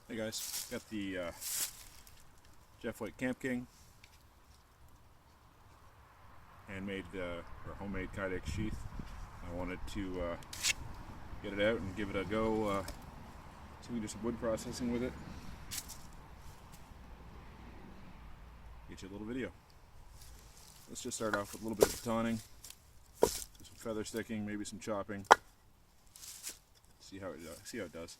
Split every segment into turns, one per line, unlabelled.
Hey guys, got the Jeff White Camp King handmade or homemade kydex sheath. I wanted to get it out and give it a go, so we can do some wood processing with it. Get you a little video. Let's just start off with a little bit of batoning, do some feather sticking, maybe some chopping. See how it does.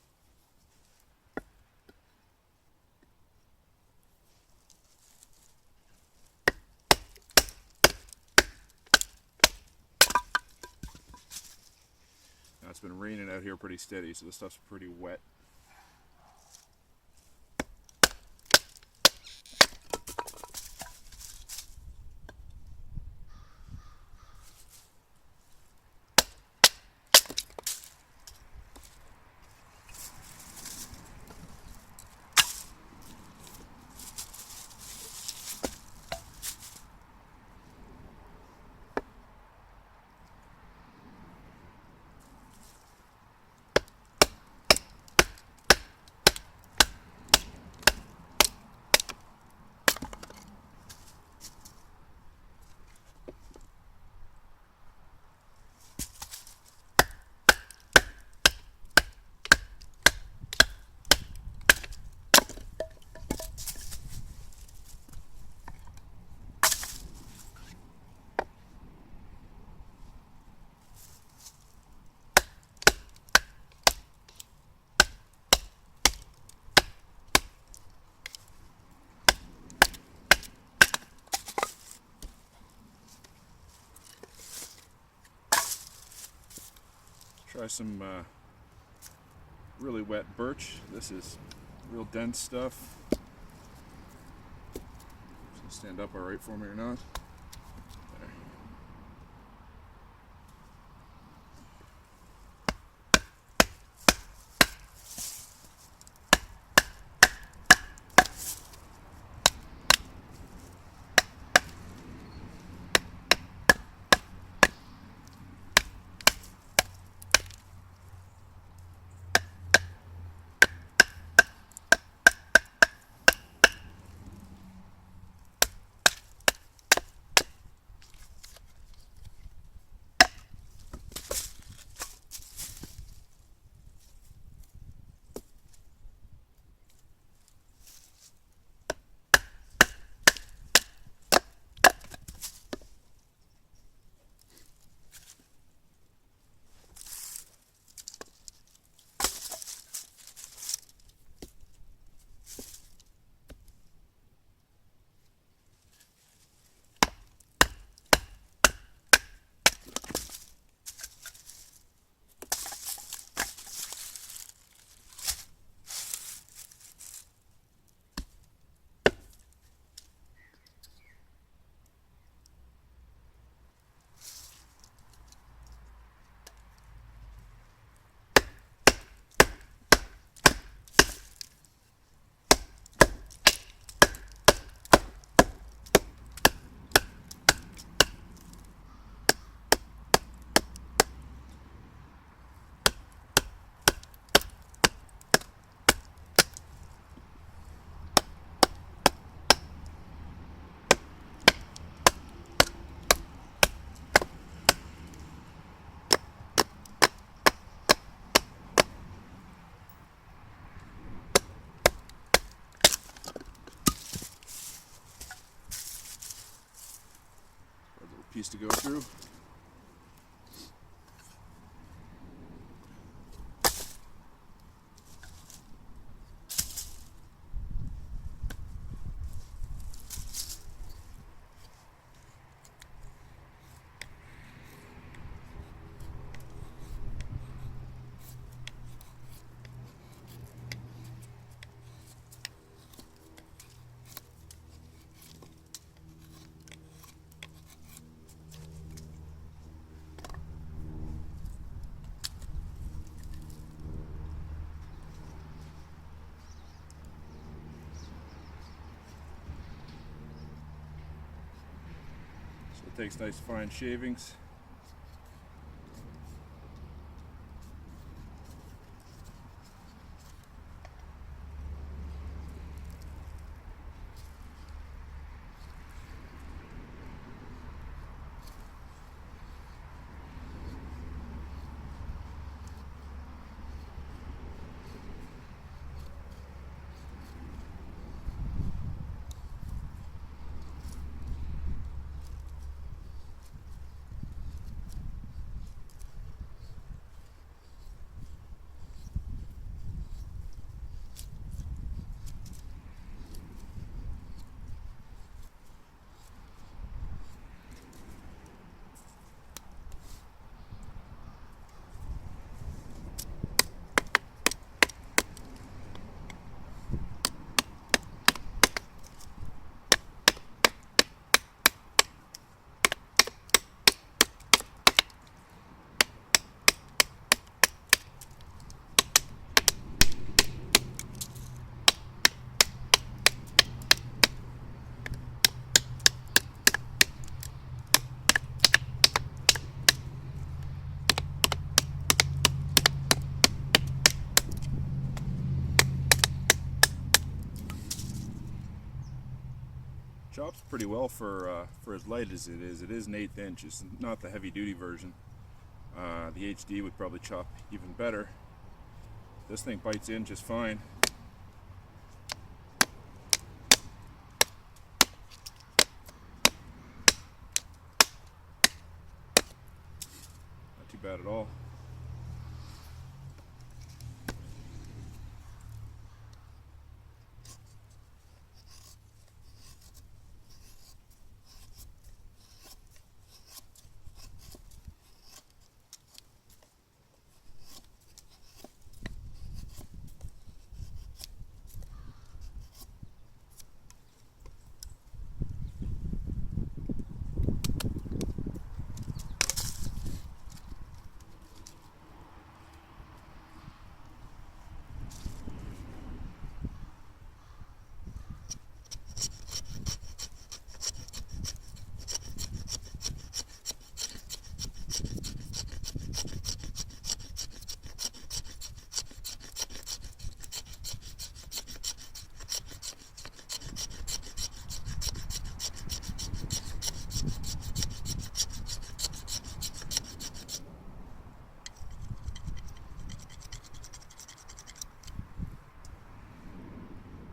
Now it's been raining out here pretty steady, so this stuff's pretty wet. Try some really wet birch. This is real dense stuff. Does it stand up all right for me or not? There. Piece to go through. So it takes nice fine shavings. chops pretty well for as light as it is. It is an 1/8 inch. It's not the heavy duty version. The HD would probably chop even better. This thing bites in just fine. Not too bad at all.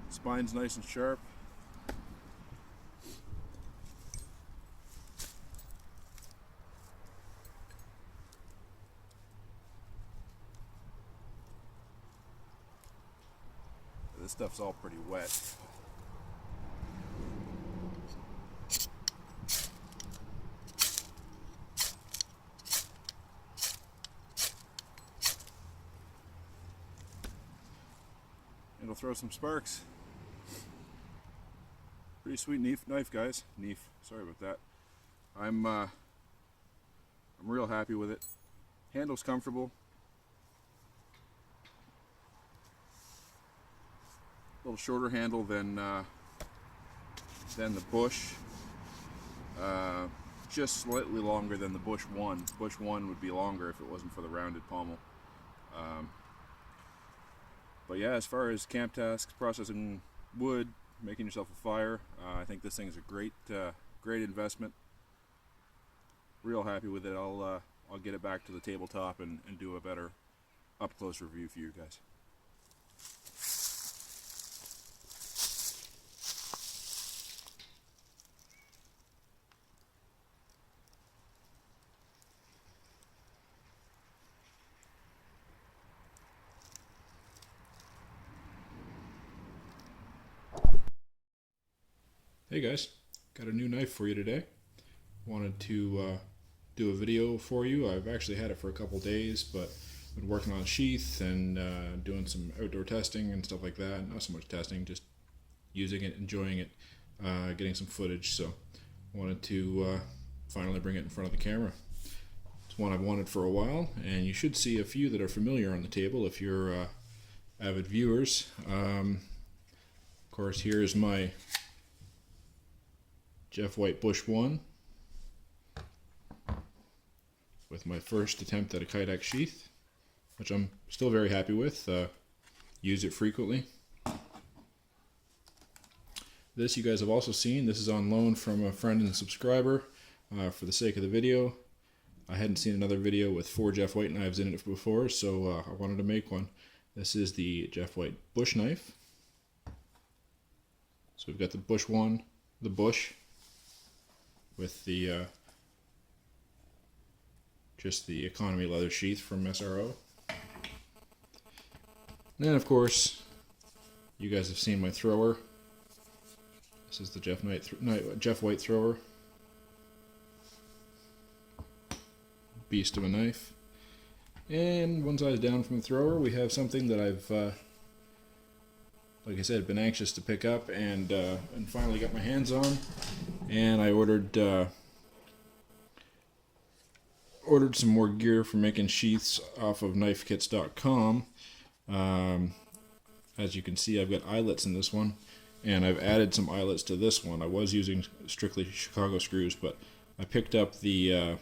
Spine's nice and sharp. This stuff's all pretty wet. It'll throw some sparks. Pretty sweet knife, guys. Sorry about that. I'm real happy with it. Handle's comfortable. A little shorter handle than the Bush. Just slightly longer than the Bush 1. Bush 1 would be longer if it wasn't for the rounded pommel. But yeah, as far as camp tasks, processing wood, making yourself a fire, I think this thing is a great investment. Real happy with it. I'll get it back to the tabletop and do a better up-close review for you guys. Hey guys, got a new knife for you today. Wanted to do a video for you. I've actually had it for a couple days, but been working on Sheath and doing some outdoor testing and stuff like that. Not so much testing, just using it, enjoying it, getting some footage. So wanted to finally bring it in front of the camera. It's one I've wanted for a while, and you should see a few that are familiar on the table if you're avid viewers. Of course, here is my Jeff White Bush 1 with my first attempt at a Kydex sheath, which I'm still very happy with. Use it frequently. This you guys have also seen. This is on loan from a friend and subscriber for the sake of the video. I hadn't seen another video with 4 Jeff White knives in it before, so I wanted to make one. This is the Jeff White Bush knife. So we've got the Bush 1, the Bush, with the just the economy leather sheath from SRO. And then of course you guys have seen my thrower. This is the Jeff White thrower. Beast of a knife. And one side down from the thrower we have something that I've like I said, been anxious to pick up and finally got my hands on. And I ordered some more gear for making sheaths off of knifekits.com. As you can see, I've got eyelets in this one, and I've added some eyelets to this one. I was using strictly Chicago screws, but I picked up the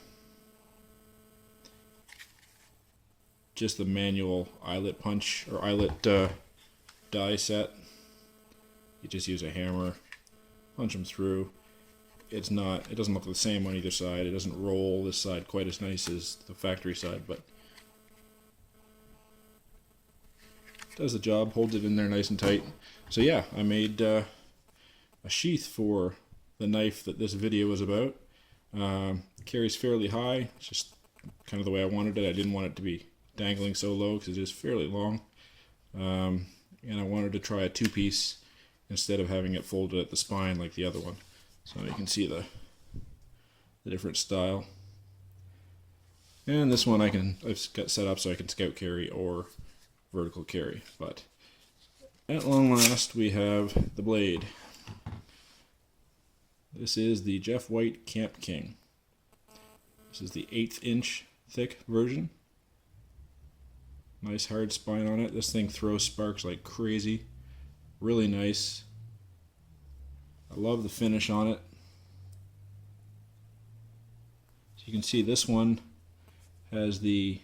just the manual eyelet punch or eyelet die set. You just use a hammer, punch them through. It doesn't look the same on either side. It doesn't roll this side quite as nice as the factory side, but does the job, holds it in there nice and tight. So yeah, I made a sheath for the knife that this video was about. Carries fairly high. It's just kind of the way I wanted it. I didn't want it to be dangling so low because it is fairly long. And I wanted to try a two-piece instead of having it folded at the spine like the other one. So you can see the different style. And this one I've got set up so I can scout carry or vertical carry. But at long last we have the blade. This is the Jeff White Camp King. This is the 1/8 inch thick version. Nice hard spine on it. This thing throws sparks like crazy. Really nice. I love the finish on it. So you can see this one has the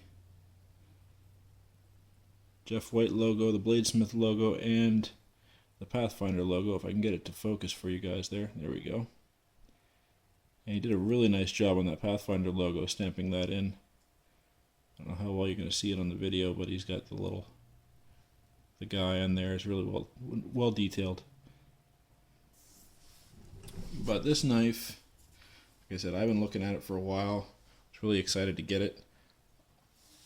Jeff White logo, the Bladesmith logo, and the Pathfinder logo. If I can get it to focus for you guys there. There we go. And he did a really nice job on that Pathfinder logo, stamping that in. I don't know how well you're going to see it on the video, but he's got the guy on there is really well detailed. But this knife, like I said, I've been looking at it for a while. I was really excited to get it.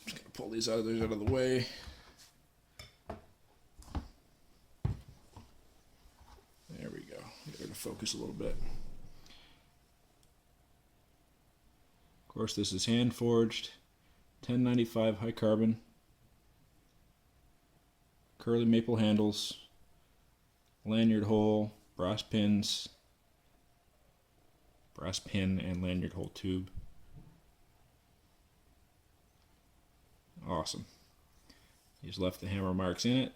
I'm just going to pull these others out of the way. There we go. Get her to focus a little bit. Of course, this is hand forged, 1095 high carbon, curly maple handles, lanyard hole, brass pins, brass pin and lanyard hole tube. Awesome. He's left the hammer marks in it.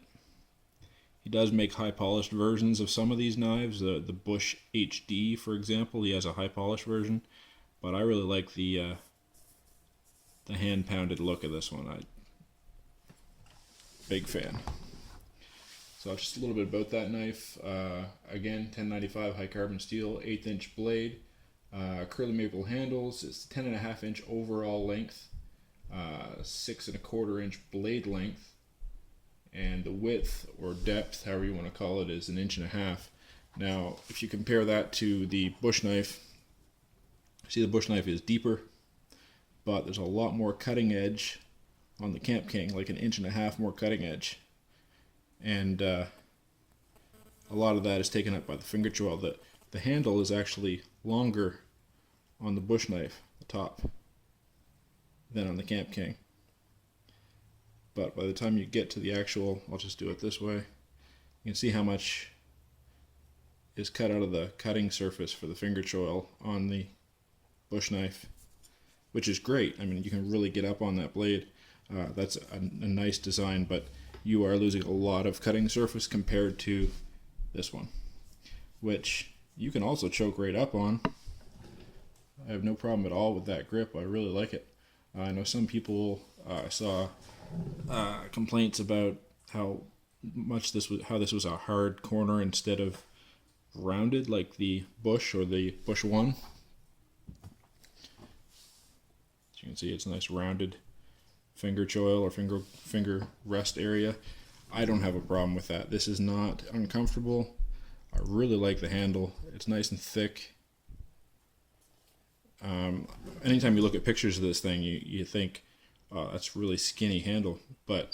He does make high polished versions of some of these knives. The Bush HD, for example, he has a high polished version. But I really like the hand pounded look of this one. Big fan. So just a little bit about that knife. Again, 1095 high carbon steel, 1/8 inch blade, curly maple handles. It's 10.5 inch overall length, 6 1/4 inch blade length, and the width or depth, however you want to call it, is 1.5 inches. Now, if you compare that to the bush knife, see the bush knife is deeper, but there's a lot more cutting edge on the Camp King, like 1.5 inches more cutting edge. And a lot of that is taken up by the finger choil. The handle is actually longer on the bush knife, the top, than on the Camp King. But by the time you get to the actual, I'll just do it this way, you can see how much is cut out of the cutting surface for the finger choil on the bush knife, which is great. I mean, you can really get up on that blade. That's a nice design, but you are losing a lot of cutting surface compared to this one, which you can also choke right up on. I have no problem at all with that grip. I really like it. I know some people saw complaints about how this was a hard corner instead of rounded like the Bush or the Bush 1. As you can see, it's a nice rounded finger choil or finger rest area. I don't have a problem with that. This is not uncomfortable. I really like the handle. It's nice and thick. Anytime you look at pictures of this thing, you think, oh, that's really skinny handle. But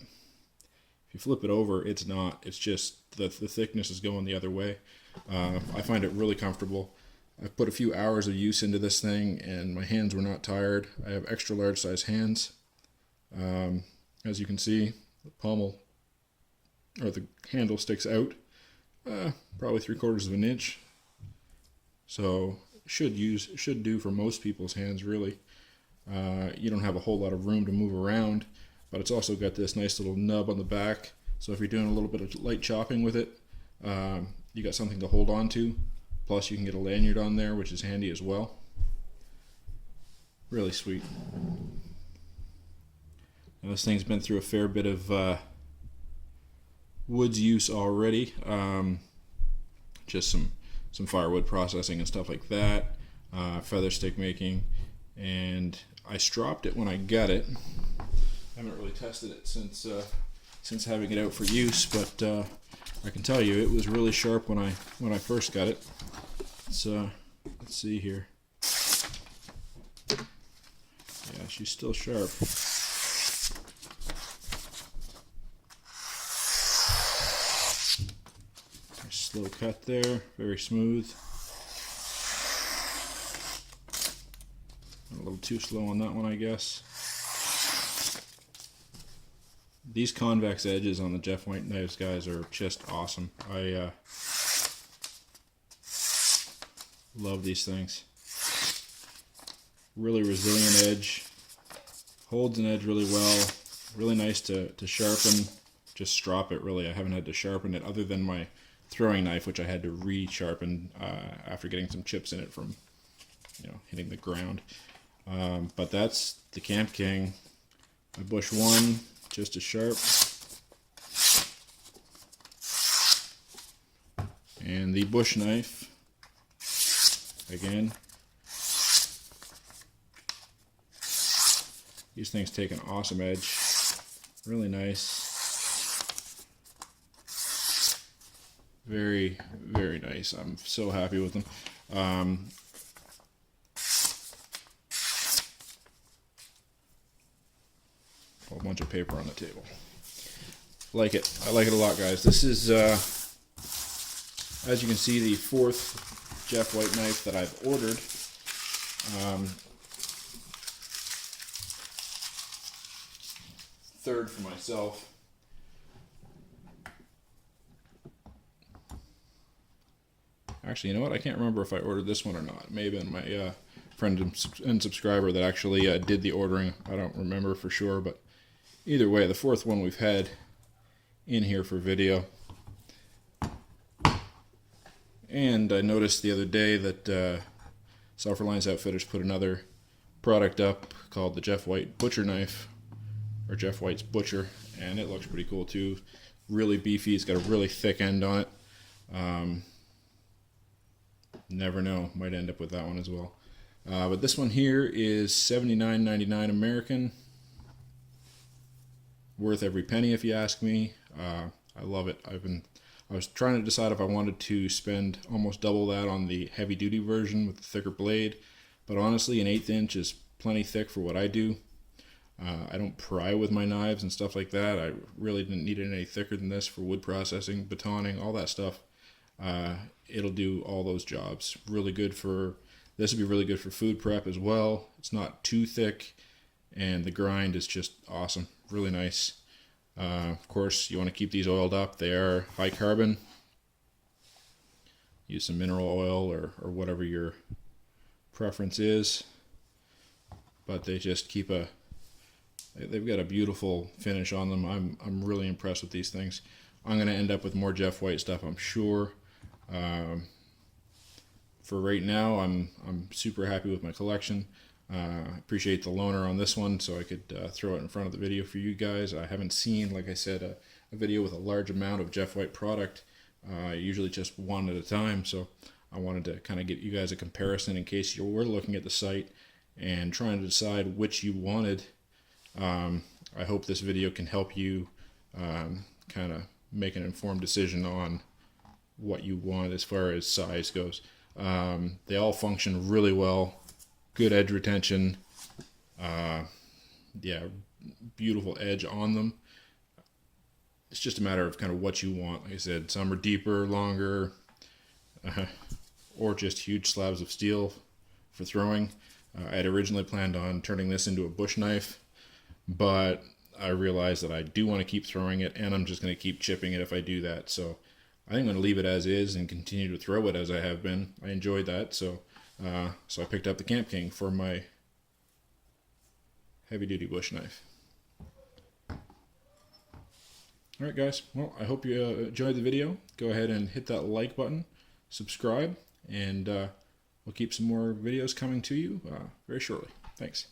if you flip it over, it's not. It's just the thickness is going the other way. I find it really comfortable. I've put a few hours of use into this thing, and my hands were not tired. I have extra large size hands. As you can see, the pommel, or the handle sticks out probably 3/4 of an inch. So should do for most people's hands, really. You don't have a whole lot of room to move around, but it's also got this nice little nub on the back. So if you're doing a little bit of light chopping with it, you got something to hold on to. Plus you can get a lanyard on there, which is handy as well. Really sweet. Now this thing's been through a fair bit of woods use already. Just some some firewood processing and stuff like that, feather stick making, and I stropped it when I got it. I haven't really tested it since having it out for use, but I can tell you it was really sharp when I first got it. So let's see here. Yeah, she's still sharp. Slow cut there, very smooth. A little too slow on that one, I guess. These convex edges on the Jeff White knives, guys, are just awesome. I love these things. Really resilient edge. Holds an edge really well. Really nice to sharpen. Just strop it, really. I haven't had to sharpen it other than my throwing knife, which I had to re-sharpen after getting some chips in it from, hitting the ground. But that's the Camp King. My Bush 1, just as sharp. And the Bush knife, again. These things take an awesome edge. Really nice. Very, very nice. I'm so happy with them. A whole bunch of paper on the table. Like it. I like it a lot, guys. This is, as you can see, the 4th Jeff White knife that I've ordered. Third for myself. Actually, you know what? I can't remember if I ordered this one or not. Maybe my friend and subscriber that actually did the ordering. I don't remember for sure, but either way, the 4th one we've had in here for video. And I noticed the other day that Reliance Outfitters put another product up called the Jeff White Butcher Knife, or Jeff White's Butcher, and it looks pretty cool too. Really beefy. It's got a really thick end on it. Never know, might end up with that one as well. But this one here is $79.99 American. Worth every penny, if you ask me. I love it. I was trying to decide if I wanted to spend almost double that on the heavy duty version with the thicker blade, but honestly, an 1/8 inch is plenty thick for what I do. I don't pry with my knives and stuff like that. I really didn't need it any thicker than this for wood processing, batoning, all that stuff. It'll do all those jobs. Really good for, this would be really good for food prep as well. It's not too thick, and the grind is just awesome. Really nice. Of course, you want to keep these oiled up. They are high carbon. Use some mineral oil or whatever your preference is. But they just keep they've got a beautiful finish on them. I'm really impressed with these things. I'm going to end up with more Jeff White stuff, I'm sure. For right now, I'm super happy with my collection. I appreciate the loaner on this one, so I could throw it in front of the video for you guys. I haven't seen, like I said, a video with a large amount of Jeff White product. Usually just one at a time, so I wanted to kind of get you guys a comparison in case you were looking at the site and trying to decide which you wanted. I hope this video can help you kind of make an informed decision on what you want as far as size goes. They all function really well. Good edge retention. Yeah, beautiful edge on them. It's just a matter of kind of what you want. Like I said, some are deeper, longer, or just huge slabs of steel for throwing. I had originally planned on turning this into a bush knife, but I realized that I do want to keep throwing it, and I'm just going to keep chipping it if I do that. So I think I'm going to leave it as is and continue to throw it as I have been. I enjoyed that, so I picked up the Camp King for my heavy-duty bush knife. Alright guys, well, I hope you enjoyed the video. Go ahead and hit that like button, subscribe, and we'll keep some more videos coming to you very shortly. Thanks.